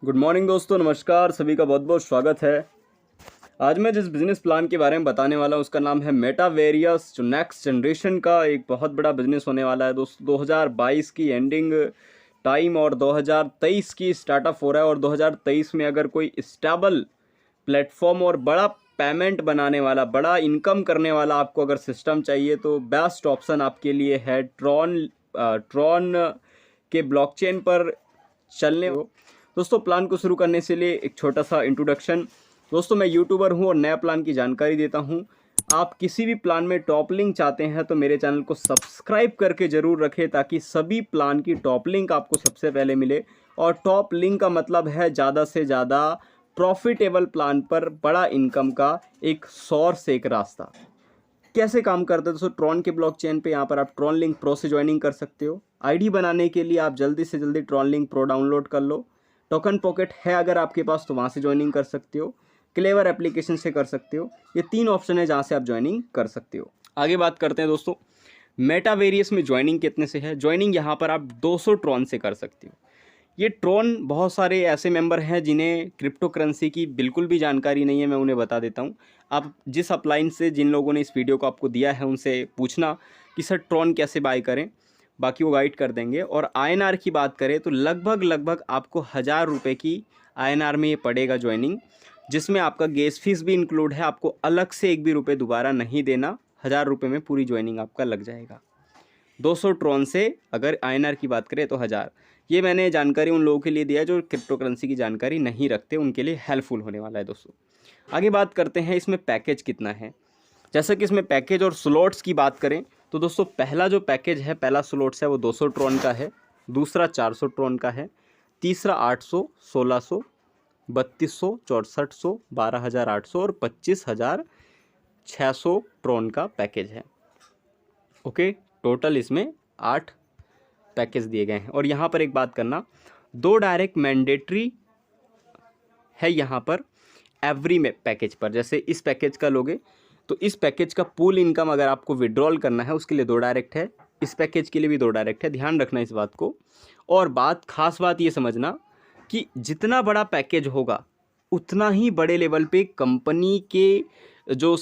Good morning दोस्तों, नमस्कार। सभी का बहुत बहुत स्वागत है। आज मैं जिस बिजनेस प्लान के बारे में बताने वाला हूँ उसका नाम है मेटावेरियस, जो नेक्स्ट जनरेशन का एक बहुत बड़ा बिजनेस होने वाला है दोस्तों। 2022 की एंडिंग टाइम और 2023 की स्टार्टअप हो रहा है, और 2023 में अगर कोई स्टेबल प्लेटफॉर्म और बड़ा पेमेंट बनाने वाला, बड़ा इनकम करने वाला आपको अगर सिस्टम चाहिए तो बेस्ट ऑप्शन आपके लिए है ट्रॉन के ब्लॉकचेन पर चलने हो। दोस्तों, प्लान को शुरू करने से लिए एक छोटा सा इंट्रोडक्शन। दोस्तों, मैं यूट्यूबर हूं और नया प्लान की जानकारी देता हूं। आप किसी भी प्लान में टॉप लिंक चाहते हैं तो मेरे चैनल को सब्सक्राइब करके ज़रूर रखें, ताकि सभी प्लान की टॉप लिंक आपको सबसे पहले मिले। और टॉप लिंक का मतलब है ज़्यादा से ज़्यादा प्रॉफिटेबल प्लान पर बड़ा इनकम का एक सोर्स, एक रास्ता। कैसे काम करता है दोस्तों? ट्रॉन के ब्लॉकचेन पे यहाँ पर आप ट्रॉन लिंक प्रो से ज्वाइनिंग कर सकते हो। आईडी बनाने के लिए आप जल्दी से जल्दी ट्रॉन लिंक प्रो डाउनलोड कर लो। टोकन पॉकेट है अगर आपके पास तो वहाँ से ज्वाइनिंग कर सकते हो। क्लेवर एप्लीकेशन से कर सकते हो। ये 3 ऑप्शन है जहाँ से आप ज्वाइनिंग कर सकते हो। आगे बात करते हैं दोस्तों, मेटावेरियस में ज्वाइनिंग कितने से है। ज्वाइनिंग यहाँ पर आप 200 ट्रॉन से कर सकते हो। ये ट्रॉन, बहुत सारे ऐसे मेंबर हैं जिन्हें क्रिप्टो करेंसी की बिल्कुल भी जानकारी नहीं है, मैं उन्हें बता देता हूँ। आप जिस अपलाइन से, जिन लोगों ने इस वीडियो को आपको दिया है, उनसे पूछना कि सर ट्रॉन कैसे बाय करें, बाकी वो गाइड कर देंगे। और आईएनआर की बात करें तो लगभग आपको 1000 रुपये की आईएनआर में ये पड़ेगा ज्वाइनिंग, जिसमें आपका गैस फीस भी इंक्लूड है। आपको अलग से एक भी रुपये दोबारा नहीं देना। 1000 रुपये में पूरी ज्वाइनिंग आपका लग जाएगा। 200 ट्रॉन से अगर आईएनआर की बात करें तो 1000। ये मैंने जानकारी उन लोगों के लिए दिया है जो क्रिप्टो करेंसी की जानकारी नहीं रखते, उनके लिए हेल्पफुल होने वाला है दोस्तों। आगे बात करते हैं इसमें पैकेज कितना है। जैसा कि इसमें पैकेज और स्लॉट्स की बात करें तो दोस्तों, पहला जो पैकेज है, पहला स्लॉट्स है वो 200 ट्रॉन का है। दूसरा 400 ट्रॉन का है। तीसरा 800, 1600, 3200, 6400, 12800 और 25600 ट्रॉन का पैकेज है। ओके, टोटल इसमें 8 पैकेज दिए गए हैं। और यहाँ पर एक बात करना, 2 डायरेक्ट मैंडेटरी है यहाँ पर एवरी में पैकेज पर। जैसे इस पैकेज का लोगे तो इस पैकेज का पूल इनकम अगर आपको विड्रॉल करना है उसके लिए 2 डायरेक्ट है। इस पैकेज के लिए भी 2 डायरेक्ट है, ध्यान रखना इस बात को। और खास बात ये समझना कि जितना बड़ा पैकेज होगा उतना ही बड़े लेवल पे कंपनी के जो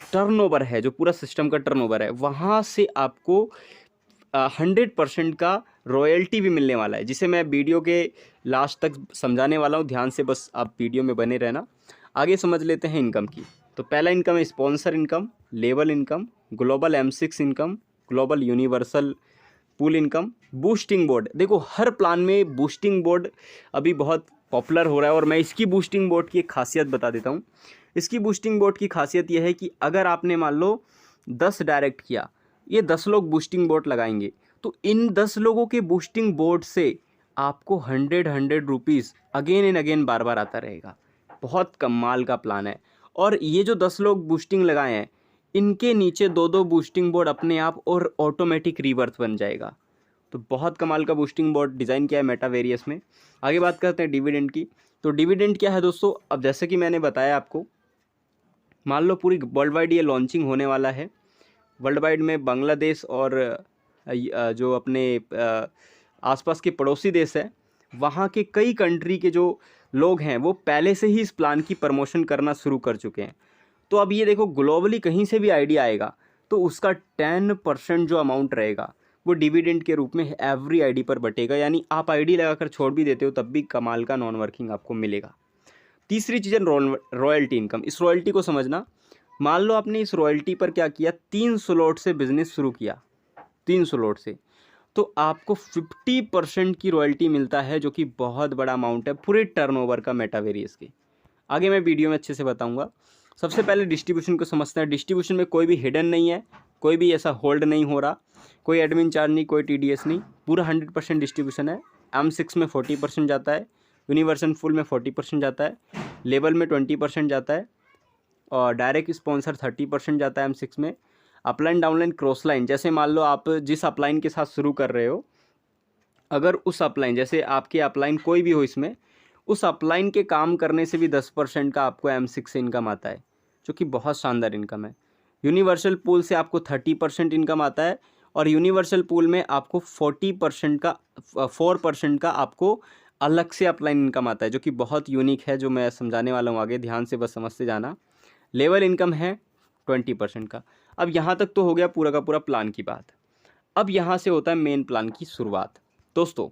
टर्नओवर है, जो पूरा सिस्टम का टर्नओवर है, वहाँ से आपको 100% का रॉयल्टी भी मिलने वाला है, जिसे मैं वीडियो के लास्ट तक समझाने वाला हूँ। ध्यान से बस आप वीडियो में बने रहना। आगे समझ लेते हैं इनकम की। तो पहला इनकम है sponsor income, level income, global M6 income, global universal pool income, boosting board. देखो, हर प्लान में बूस्टिंग बोर्ड अभी बहुत पॉपुलर हो रहा है, और मैं इसकी बूस्टिंग बोर्ड की एक खासियत बता देता हूँ। इसकी बूस्टिंग बोर्ड की खासियत यह है कि अगर आपने मान लो 10 डायरेक्ट किया, ये 10 लोग बूस्टिंग बोर्ड लगाएंगे, तो इन 10 लोगों के बूस्टिंग बोर्ड से आपको 100 रुपीज़ अगेन एंड अगेन बार बार आता रहेगा। बहुत कमाल का प्लान है। और ये जो 10 लोग बूस्टिंग लगाए हैं, इनके नीचे 2-2 बूस्टिंग बोर्ड अपने आप और ऑटोमेटिक रिवर्स बन जाएगा। तो बहुत कमाल का बूस्टिंग बोर्ड डिज़ाइन किया है मेटावेरियस में। आगे बात करते हैं डिविडेंड की। तो डिविडेंड क्या है दोस्तों? अब जैसे कि मैंने बताया आपको, मान लो पूरी वर्ल्ड वाइड ये लॉन्चिंग होने वाला है। वर्ल्ड वाइड में बांग्लादेश और जो अपने आसपास के पड़ोसी देश है, वहाँ के कई कंट्री के जो लोग हैं वो पहले से ही इस प्लान की प्रमोशन करना शुरू कर चुके हैं। तो अब ये देखो, ग्लोबली कहीं से भी आइडिया आएगा तो उसका 10% जो अमाउंट रहेगा वो डिविडेंड के रूप में एवरी आईडी पर बटेगा। यानी आप आईडी लगाकर छोड़ भी देते हो तब भी कमाल का नॉन वर्किंग आपको मिलेगा। तीसरी चीज़ है रॉयल्टी इनकम। इस रॉयल्टी को समझना, मान लो आपने इस रॉयल्टी पर क्या किया, 3 स्लॉट से बिजनेस शुरू किया, 3 स्लॉट से, तो आपको 50% की रॉयल्टी मिलता है, जो कि बहुत बड़ा अमाउंट है पूरे टर्नओवर का मेटावेरियस के। आगे मैं वीडियो में अच्छे से बताऊंगा। सबसे पहले डिस्ट्रीब्यूशन को समझते हैं। डिस्ट्रीब्यूशन में कोई भी हिडन नहीं है, कोई भी ऐसा होल्ड नहीं हो रहा, कोई एडमिन चार्ज नहीं, कोई TDS नहीं, पूरा 100% डिस्ट्रीब्यूशन है। M6 में 40% जाता है, यूनिवर्सल फुल में 40% जाता है, लेवल में 20% जाता है, और डायरेक्ट स्पॉन्सर 30% जाता है M6 में। अपलाइन, डाउनलाइन, क्रॉस लाइन, जैसे मान लो आप जिस अपलाइन के साथ शुरू कर रहे हो, अगर उस अपलाइन, जैसे आपके अपलाइन कोई भी हो इसमें, उस अपलाइन के काम करने से भी 10% का आपको M6 से इनकम आता है, जो कि बहुत शानदार इनकम है। यूनिवर्सल पूल से आपको 30% इनकम आता है, और यूनिवर्सल पूल में आपको 40% का 4% का आपको अलग से अपलाइन इनकम आता है जो कि बहुत यूनिक है, जो मैं समझाने वाला हूँ आगे, ध्यान से बस समझते जाना। लेवल इनकम है 20% का। अब यहाँ तक तो हो गया पूरा का पूरा प्लान की बात। अब यहाँ से होता है मेन प्लान की शुरुआत। दोस्तों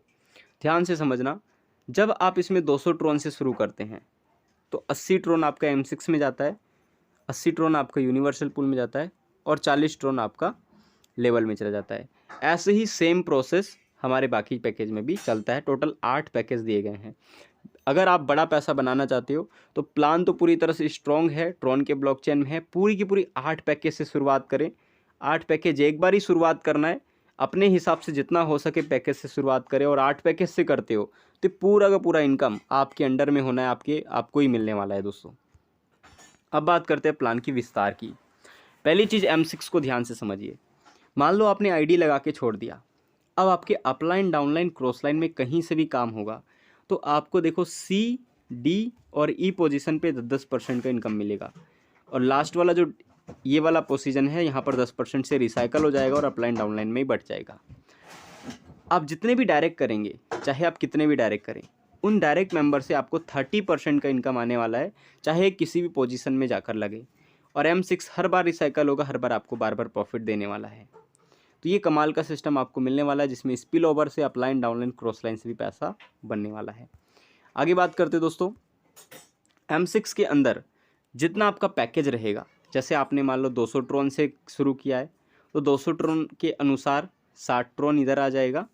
ध्यान से समझना, जब आप इसमें 200 ट्रोन से शुरू करते हैं तो 80 ट्रोन आपका M6 में जाता है, 80 ट्रोन आपका यूनिवर्सल पूल में जाता है और 40 ट्रोन आपका लेवल में चला जाता है। ऐसे ही सेम प्रोसेस हमारे बाकी पैकेज में भी चलता है। टोटल 8 पैकेज दिए गए हैं। अगर आप बड़ा पैसा बनाना चाहते हो तो प्लान तो पूरी तरह से स्ट्रॉन्ग है, ट्रॉन के ब्लॉकचेन में है। पूरी की पूरी 8 पैकेज से शुरुआत करें। 8 पैकेज एक बार ही शुरुआत करना है, अपने हिसाब से जितना हो सके पैकेज से शुरुआत करें। और 8 पैकेज से करते हो तो पूरा का पूरा इनकम आपके अंडर में होना है, आपको ही मिलने वाला है दोस्तों। अब बात करते हैं प्लान की विस्तार की। पहली चीज़ M6 को ध्यान से समझिए। मान लो आपने आईडी लगा के छोड़ दिया, अब आपके अपलाइन डाउनलाइन क्रॉस लाइन में कहीं से भी काम होगा तो आपको देखो C, D और E पोजीशन पे 10% का इनकम मिलेगा। और लास्ट वाला जो ये वाला पोजीशन है यहाँ पर 10% से रिसाइकल हो जाएगा और अपलाइन डाउनलाइन में ही बढ़ जाएगा। आप जितने भी डायरेक्ट करेंगे, चाहे आप कितने भी डायरेक्ट करें, उन डायरेक्ट मेंबर से आपको 30% का इनकम आने वाला है, चाहे किसी भी पोजीशन में जाकर लगे। और M6 हर बार रिसाइकल होगा, हर बार आपको बार बार प्रॉफिट देने वाला है। तो ये कमाल का सिस्टम आपको मिलने वाला है जिसमें स्पिल ओवर से अपलाइन डाउनलाइन क्रॉस लाइन से भी पैसा बनने वाला है। आगे बात करते दोस्तों, M6 के अंदर जितना आपका पैकेज रहेगा, जैसे आपने मान लो 200 ट्रोन से शुरू किया है तो 200 ट्रोन के अनुसार 60 ट्रोन इधर आ जाएगा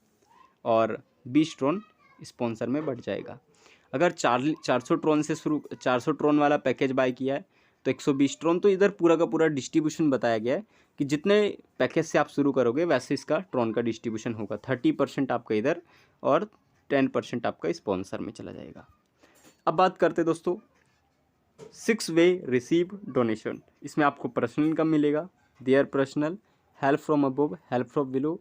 और 20 ट्रोन स्पॉन्सर में बढ़ जाएगा। अगर 400 ट्रोन वाला पैकेज बाय किया है तो 120 ट्रोन। तो इधर पूरा का पूरा डिस्ट्रीब्यूशन बताया गया है कि जितने पैकेज से आप शुरू करोगे वैसे इसका ट्रोन का डिस्ट्रीब्यूशन होगा। 30% आपका इधर और 10% आपका स्पॉन्सर में चला जाएगा। अब बात करते दोस्तों 6 वे रिसीव डोनेशन। इसमें आपको पर्सनल इनकम मिलेगा, their personal, help from above, help from below,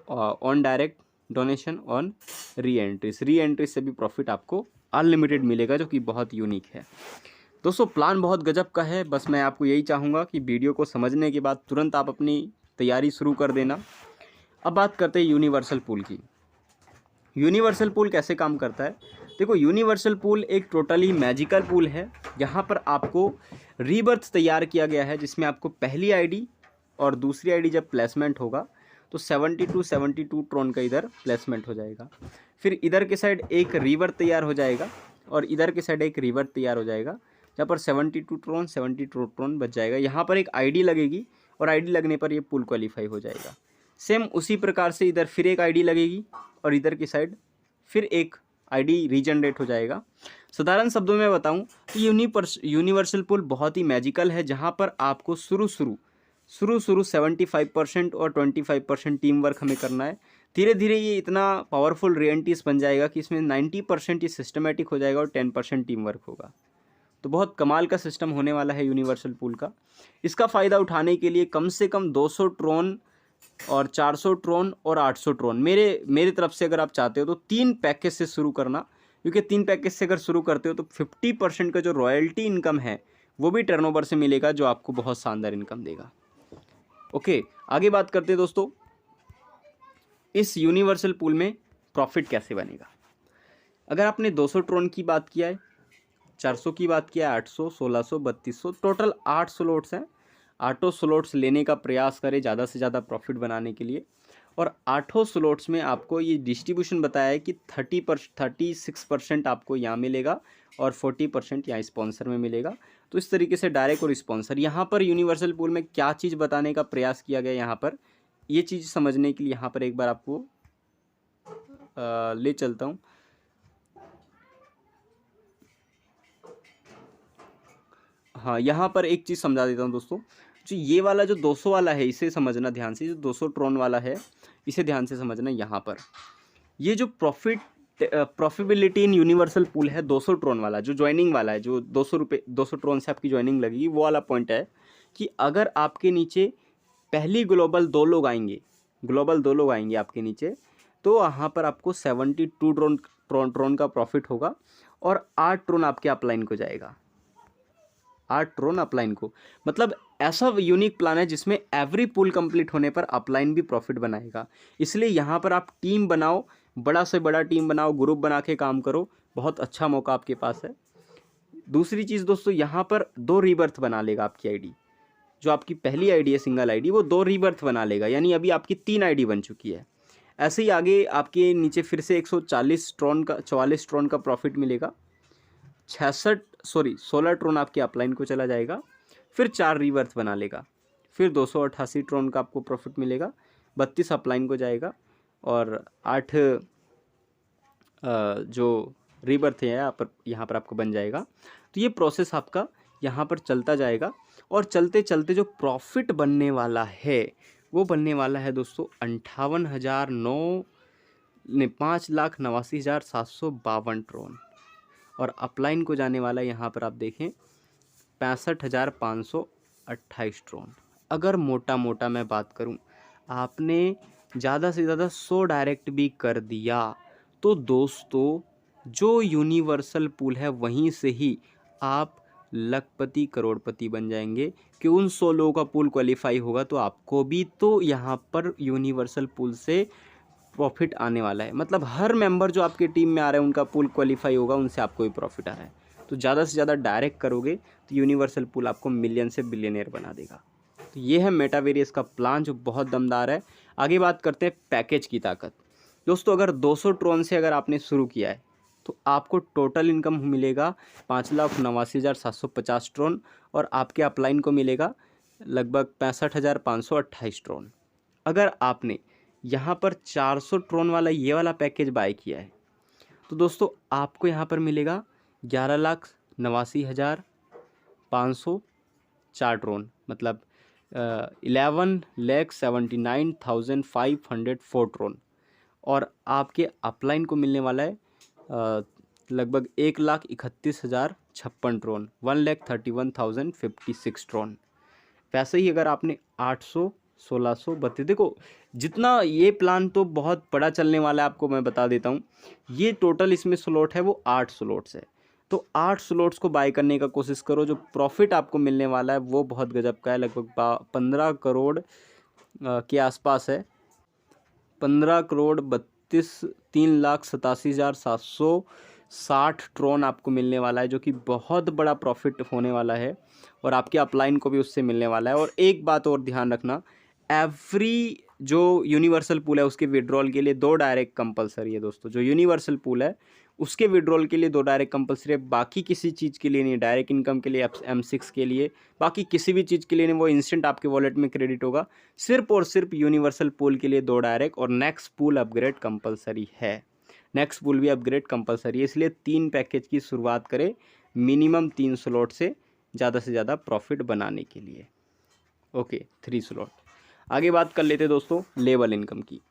on direct donation, on री एंट्रीज से भी प्रॉफिट आपको अनलिमिटेड मिलेगा, जो कि बहुत यूनिक है। दोस्तों प्लान बहुत गजब का है। बस मैं आपको यही चाहूँगा कि वीडियो को समझने के बाद तुरंत आप अपनी तैयारी शुरू कर देना। अब बात करते हैं यूनिवर्सल पूल की। यूनिवर्सल पूल कैसे काम करता है? देखो, यूनिवर्सल पूल एक टोटली मैजिकल पूल है। यहाँ पर आपको रीबर्थ तैयार किया गया है जिसमें आपको पहली आईडी और दूसरी आईडी जब प्लेसमेंट होगा तो 72 ट्रोन का इधर प्लेसमेंट हो जाएगा। फिर इधर के साइड एक रीबर्थ तैयार हो जाएगा और इधर के साइड एक रीबर्थ तैयार हो जाएगा, जहाँ पर 72 ट्रोन बच जाएगा। यहाँ पर एक आईडी लगेगी और आईडी लगने पर ये पूल क्वालिफाई हो जाएगा। सेम उसी प्रकार से इधर फिर एक आईडी लगेगी और इधर की साइड फिर एक आईडी रीजनरेट हो जाएगा। साधारण शब्दों में बताऊं तो यूनिवर्सल पूल बहुत ही मैजिकल है, जहाँ पर आपको शुरू 75% और 25% टीम वर्क हमें करना है। धीरे धीरे ये इतना पावरफुल रियलिटीज़ बन जाएगा कि इसमें 90% ये सिस्टमेटिक हो जाएगा और 10% टीम वर्क होगा। तो बहुत कमाल का सिस्टम होने वाला है यूनिवर्सल पूल का। इसका फ़ायदा उठाने के लिए कम से कम 200 ट्रोन और 400 ट्रोन और 800 ट्रोन मेरे तरफ से अगर आप चाहते हो तो 3 पैकेज से शुरू करना, क्योंकि 3 पैकेज से अगर शुरू करते हो तो 50% का जो रॉयल्टी इनकम है वो भी टर्नओवर से मिलेगा, जो आपको बहुत शानदार इनकम देगा। ओके, आगे बात करते हैं दोस्तों इस यूनिवर्सल पूल में प्रॉफिट कैसे बनेगा। अगर आपने 200 ट्रोन की बात किया है, 400 की बात किया है, 800, 1600, 3200, टोटल 8 स्लॉट्स हैं। 8 स्लॉट्स लेने का प्रयास करें ज़्यादा से ज़्यादा प्रॉफिट बनाने के लिए। और 8 स्लॉट्स में आपको ये डिस्ट्रीब्यूशन बताया है कि 36% आपको यहाँ मिलेगा और 40% यहाँ स्पॉन्सर में मिलेगा। तो इस तरीके से डायरेक्ट और स्पॉन्सर। यहाँ पर यूनिवर्सल पूल में क्या चीज़ बताने का प्रयास किया गया, यहाँ पर ये चीज़ समझने के लिए यहाँ पर एक बार आपको ले चलता हूँ। हाँ, यहाँ पर एक चीज़ समझा देता हूँ दोस्तों। जो ये वाला जो 200 वाला है इसे समझना ध्यान से, जो 200 ट्रोन वाला है इसे ध्यान से समझना। यहाँ पर ये जो प्रॉफिटेबिलिटी इन यूनिवर्सल पूल है 200 ट्रोन वाला, जो ज्वाइनिंग वाला है, जो 200 ट्रोन से आपकी ज्वाइनिंग लगेगी, वो वाला पॉइंट है कि अगर आपके नीचे पहली ग्लोबल 2 लोग आएंगे आपके नीचे, तो वहाँ पर आपको 72 ट्रोन का प्रॉफिट होगा और 8 ट्रोन आपके अपलाइन को जाएगा। 8 ट्रोन अपलाइन को, मतलब ऐसा यूनिक प्लान है जिसमें एवरी पूल कंप्लीट होने पर अपलाइन भी प्रॉफिट बनाएगा। इसलिए यहाँ पर आप टीम बनाओ, बड़ा से बड़ा टीम बनाओ, ग्रुप बना के काम करो, बहुत अच्छा मौका आपके पास है। दूसरी चीज़ दोस्तों, यहाँ पर 2 रीबर्थ बना लेगा आपकी आईडी। जो आपकी पहली आईडी है सिंगल आईडी, वो 2 रीबर्थ बना लेगा, यानी अभी आपकी 3 आईडी बन चुकी है। ऐसे ही आगे आपके नीचे फिर से 44 ट्रॉन का प्रॉफिट मिलेगा। 16 ट्रॉन आपके अपलाइन को चला जाएगा, फिर 4 रीबर्थ बना लेगा, फिर 288 ट्रॉन का आपको प्रॉफिट मिलेगा, 32 अपलाइन को जाएगा और 8 जो रीबर्थ है यहाँ पर आपको बन जाएगा। तो ये प्रोसेस आपका यहाँ पर चलता जाएगा और चलते चलते जो प्रॉफिट बनने वाला है वो बनने वाला है दोस्तों 5,89,752 ट्रॉन, और अपलाइन को जाने वाला यहाँ पर आप देखें 65,528 ट्रॉन। अगर मोटा मोटा मैं बात करूँ, आपने ज़्यादा से ज़्यादा 100 डायरेक्ट भी कर दिया तो दोस्तों जो यूनिवर्सल पूल है वहीं से ही आप लखपति करोड़पति बन जाएंगे कि उन 100 लोगों का पूल क्वालिफाई होगा तो आपको भी तो यहाँ पर यूनिवर्सल पूल से प्रॉफिट आने वाला है। मतलब हर मेंबर जो आपके टीम में आ रहे हैं उनका पूल क्वालिफाई होगा, उनसे आपको भी प्रॉफिट आ रहा है। तो ज़्यादा से ज़्यादा डायरेक्ट करोगे तो यूनिवर्सल पूल आपको मिलियन से बिलियनियर बना देगा। तो ये है मेटावेरियस का प्लान जो बहुत दमदार है। आगे बात करते हैं पैकेज की ताकत। दोस्तों अगर 200 ट्रॉन से अगर आपने शुरू किया है तो आपको टोटल इनकम मिलेगा 5,89,750 ट्रॉन और आपके अपलाइन को मिलेगा लगभग 65,528 ट्रॉन। अगर आपने यहाँ पर 400 ट्रॉन वाला ये वाला पैकेज बाय किया है तो दोस्तों आपको यहाँ पर मिलेगा 11,89,504 ट्रॉन, मतलब 11,79,504 ट्रॉन, और आपके अपलाइन को मिलने वाला है लगभग 1,31,056 ट्रॉन, 1,31,056 ट्रॉन। वैसे ही अगर आपने 800, 1632, देखो जितना ये प्लान तो बहुत बड़ा चलने वाला है, आपको मैं बता देता हूँ। ये टोटल इसमें स्लॉट है वो 8 स्लॉट्स है, तो 8 स्लॉट्स को बाय करने का कोशिश करो। जो प्रॉफिट आपको मिलने वाला है वो बहुत गजब का है, लगभग 15 करोड़ के आसपास है। 15,32,3,87,760 ट्रॉन आपको मिलने वाला है, जो कि बहुत बड़ा प्रॉफिट होने वाला है और आपके अपलाइन को भी उससे मिलने वाला है। और एक बात और ध्यान रखना, एवरी जो यूनिवर्सल पूल है उसके विड्रॉल के लिए 2 डायरेक्ट कंपलसरी है दोस्तों। जो यूनिवर्सल पूल है उसके विड्रॉल के लिए 2 डायरेक्ट कंपलसरी है, बाकी किसी चीज़ के लिए नहीं। डायरेक्ट इनकम के लिए, M6 के लिए, बाकी किसी भी चीज़ के लिए नहीं, वो इंस्टेंट आपके वॉलेट में क्रेडिट होगा। सिर्फ और सिर्फ यूनिवर्सल पूल के लिए 2 डायरेक्ट, और नेक्स्ट पूल अपग्रेड कंपलसरी है। नेक्स्ट पूल भी अपग्रेड कंपलसरी है, इसलिए 3 पैकेज की शुरुआत करें मिनिमम 3 स्लॉट से ज़्यादा प्रॉफिट बनाने के लिए। Okay, 3 slot. आगे बात कर लेते हैं दोस्तों लेवल इनकम की।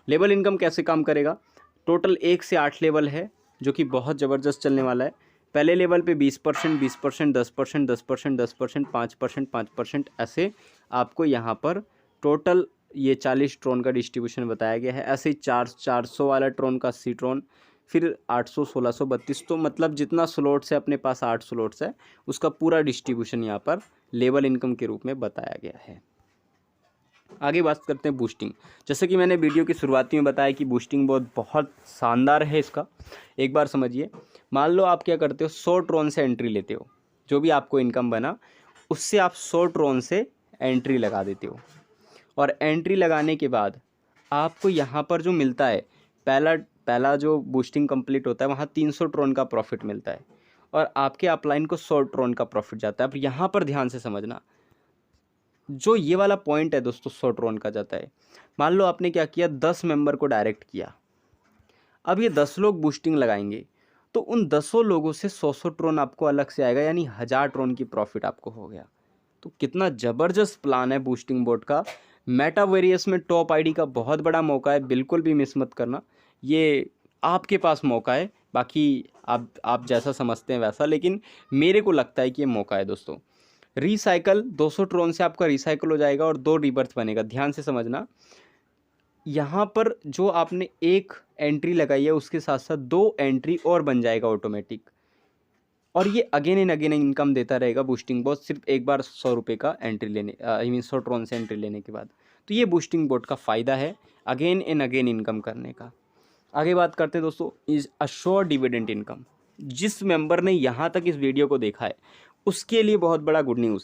लेवल इनकम कैसे काम करेगा? टोटल 1 से 8 लेवल है जो कि बहुत ज़बरदस्त चलने वाला है। पहले लेवल पे 20%, 20%, 10%, 10%, 10%, 5%, 5%, ऐसे आपको यहाँ पर टोटल ये 40 ट्रॉन का डिस्ट्रीब्यूशन बताया गया है। ऐसे ही 400 वाला ट्रॉन का 80 ट्रॉन, फिर 800, 1632, तो मतलब जितना स्लॉट्स है अपने पास 8 स्लॉट्स है, उसका पूरा डिस्ट्रीब्यूशन यहाँ पर लेवल इनकम के रूप में बताया गया है। आगे बात करते हैं बूस्टिंग। जैसे कि मैंने वीडियो की शुरुआती में बताया कि बूस्टिंग बहुत शानदार है इसका। एक बार समझिए, मान लो आप क्या करते हो, 100 ट्रॉन से एंट्री लेते हो, जो भी आपको इनकम बना उससे आप 100 ट्रॉन से एंट्री लगा देते हो, और एंट्री लगाने के बाद आपको यहाँ पर जो मिलता है, पहला जो बूस्टिंग कंप्लीट होता है वहाँ 300 ट्रॉन का प्रॉफिट मिलता है, और आपके अपलाइन को 100 ट्रॉन का प्रॉफिट जाता है। अब यहाँ पर ध्यान से समझना, जो ये वाला पॉइंट है दोस्तों 100 ट्रॉन का जाता है। मान लो आपने क्या किया, 10 मेंबर को डायरेक्ट किया, अब ये 10 लोग बूस्टिंग लगाएंगे तो उन 10 लोगों से 100 ट्रॉन आपको अलग से आएगा, यानी 1000 ट्रॉन की प्रॉफिट आपको हो गया। तो कितना ज़बरदस्त प्लान है बूस्टिंग बोर्ड का। मेटावेरियस में टॉप आईडी का बहुत बड़ा मौका है, बिल्कुल भी मिस मत करना। ये आपके पास मौका है, बाकी आप जैसा समझते हैं वैसा, लेकिन मेरे को लगता है कि ये मौका है दोस्तों। रिसाइकल 200 ट्रॉन से आपका रिसाइकल हो जाएगा और 2 रीबर्थ बनेगा। ध्यान से समझना, यहाँ पर जो आपने एक एंट्री लगाई है उसके साथ साथ 2 एंट्री और बन जाएगा ऑटोमेटिक, और ये अगेन एंड अगेन इनकम देता रहेगा बूस्टिंग बोर्ड, सिर्फ एक बार 100 रुपये का एंट्री लेने, 100 ट्रॉन से एंट्री लेने के बाद। तो ये बूस्टिंग बोर्ड का फ़ायदा है अगेन एंड अगेन इनकम करने का। आगे बात करते हैं दोस्तों, इज अश्योर डिविडेंड इनकम। जिस मेंबर ने यहाँ तक इस वीडियो को देखा है उसके लिए बहुत बड़ा गुड न्यूज़।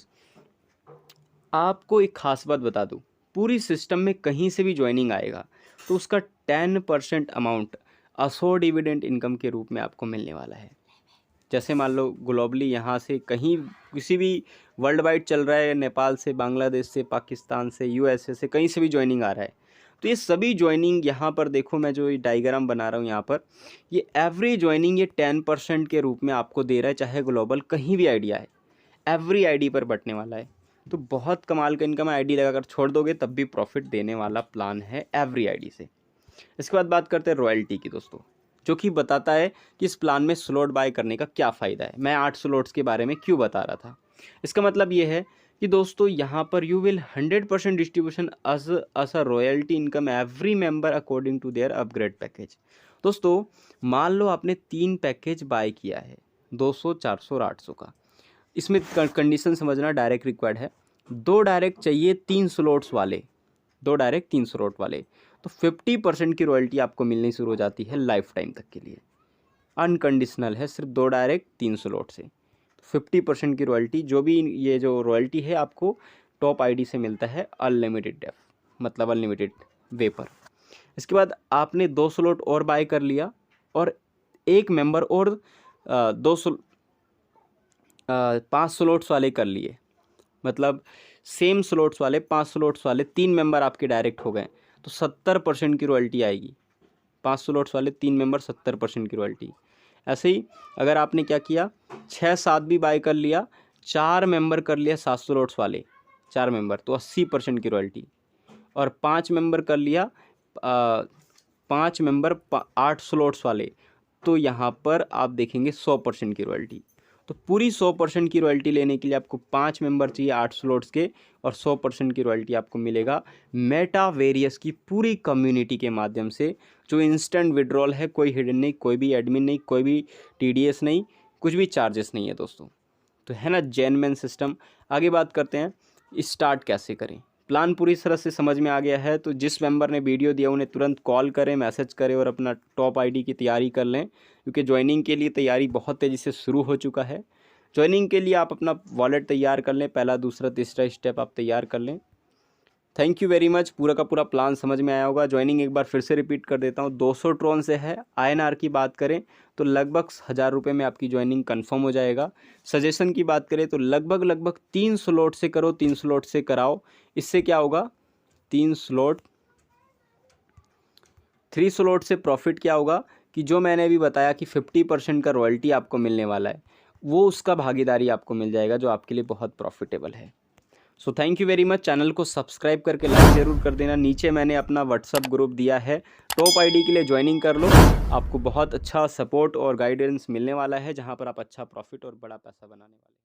आपको एक खास बात बता दूँ, पूरी सिस्टम में कहीं से भी ज्वाइनिंग आएगा तो उसका 10% अमाउंट अश्योर डिविडेंड इनकम के रूप में आपको मिलने वाला है। जैसे मान लो ग्लोबली यहाँ से कहीं किसी भी वर्ल्ड वाइड चल रहा है, नेपाल से, बांग्लादेश से, पाकिस्तान से, यूएसए से, कहीं से भी ज्वाइनिंग आ रहा है, तो ये सभी ज्वाइनिंग यहाँ पर देखो, मैं जो ये डायग्राम बना रहा हूँ यहाँ पर, ये एवरी ज्वाइनिंग ये 10% के रूप में आपको दे रहा है, चाहे ग्लोबल कहीं भी आइडिया है, एवरी आईडी पर बटने वाला है। तो बहुत कमाल का इनकम, आईडी लगाकर छोड़ दोगे तब भी प्रॉफिट देने वाला प्लान है एवरी आईडी से। इसके बाद बात करते हैं रॉयल्टी की दोस्तों, जो कि बताता है कि इस प्लान में स्लॉट बाय करने का क्या फ़ायदा है। मैं 8 स्लॉट्स के बारे में क्यों बता रहा था, इसका मतलब ये है कि दोस्तों यहाँ पर you will 100% distribution as a royalty income every member according to their upgrade package. दोस्तों मान लो आपने 3 पैकेज बाय किया है, 200, 400 और 800 का। इसमें कंडीशन समझना, डायरेक्ट रिक्वायर्ड है, 2 डायरेक्ट चाहिए 3 स्लॉट्स वाले, 2 डायरेक्ट 3 स्लॉट वाले, तो 50% की रॉयल्टी आपको मिलनी शुरू हो जाती है लाइफ टाइम तक के लिए। अनकंडीशनल है, सिर्फ 2 डायरेक्ट 3 स्लॉट से 50% की रॉयल्टी। जो भी ये जो रॉयल्टी है आपको टॉप आईडी से मिलता है अनलिमिटेड डेफ, मतलब अनलिमिटेड वे पर। इसके बाद आपने 2 स्लॉट और बाय कर लिया और एक मेंबर और 5 स्लॉट्स वाले कर लिए, मतलब सेम स्लॉट्स वाले 5 स्लॉट्स वाले 3 मेंबर आपके डायरेक्ट हो गए, तो 70% की रॉयल्टी आएगी। 5 स्लॉट्स वाले 3 मेंबर, 70% की रॉयल्टी। ऐसे ही अगर आपने क्या किया, 6-7 भी बाय कर लिया, 4 मेंबर कर लिया 7 स्लॉट्स वाले, 4 मेंबर, तो 80% की रॉयल्टी। और 5 मेंबर कर लिया 5 मेंबर 8 स्लॉट्स वाले, तो यहाँ पर आप देखेंगे 100% की रॉयल्टी। तो पूरी 100% की रॉयल्टी लेने के लिए आपको 5 मेंबर चाहिए 8 स्लॉट्स के, और 100% की रॉयल्टी आपको मिलेगा मेटावेरियस की पूरी कम्युनिटी के माध्यम से, जो इंस्टेंट विड्रॉल है, कोई हिडन नहीं, कोई भी एडमिन नहीं, कोई भी टीडीएस नहीं, कुछ भी चार्जेस नहीं है दोस्तों। तो है ना जेन्युइन सिस्टम। आगे बात करते हैं स्टार्ट कैसे करें। प्लान पूरी तरह से समझ में आ गया है तो जिस मेंबर ने वीडियो दिया उन्हें तुरंत कॉल करें, मैसेज करें और अपना टॉप आईडी की तैयारी कर लें, क्योंकि ज्वाइनिंग के लिए तैयारी बहुत तेज़ी से शुरू हो चुका है। ज्वाइनिंग के लिए आप अपना वॉलेट तैयार कर लें, पहला, दूसरा, तीसरा स्टेप आप तैयार कर लें। Thank you very much. पूरा का पूरा प्लान समझ में आया होगा। ज्वाइनिंग एक बार फिर से रिपीट कर देता हूँ, 200 ट्रॉन से है। INR की बात करें तो लगभग 1000 रुपये में आपकी ज्वाइनिंग कंफर्म हो जाएगा। सजेशन की बात करें तो लगभग 3 स्लॉट से करो, 3 स्लॉट से कराओ। इससे क्या होगा, 3 स्लॉट से प्रॉफिट क्या होगा कि जो मैंने अभी बताया कि 50% का रॉयल्टी आपको मिलने वाला है, वो उसका भागीदारी आपको मिल जाएगा, जो आपके लिए बहुत प्रॉफिटेबल है। So thank you very much. Channel को सब्सक्राइब करके लाइक ज़रूर कर देना। नीचे मैंने अपना व्हाट्सअप ग्रुप दिया है, टॉप आईडी के लिए ज्वाइनिंग कर लो। आपको बहुत अच्छा सपोर्ट और गाइडेंस मिलने वाला है, जहां पर आप अच्छा प्रॉफिट और बड़ा पैसा बनाने वाले हैं।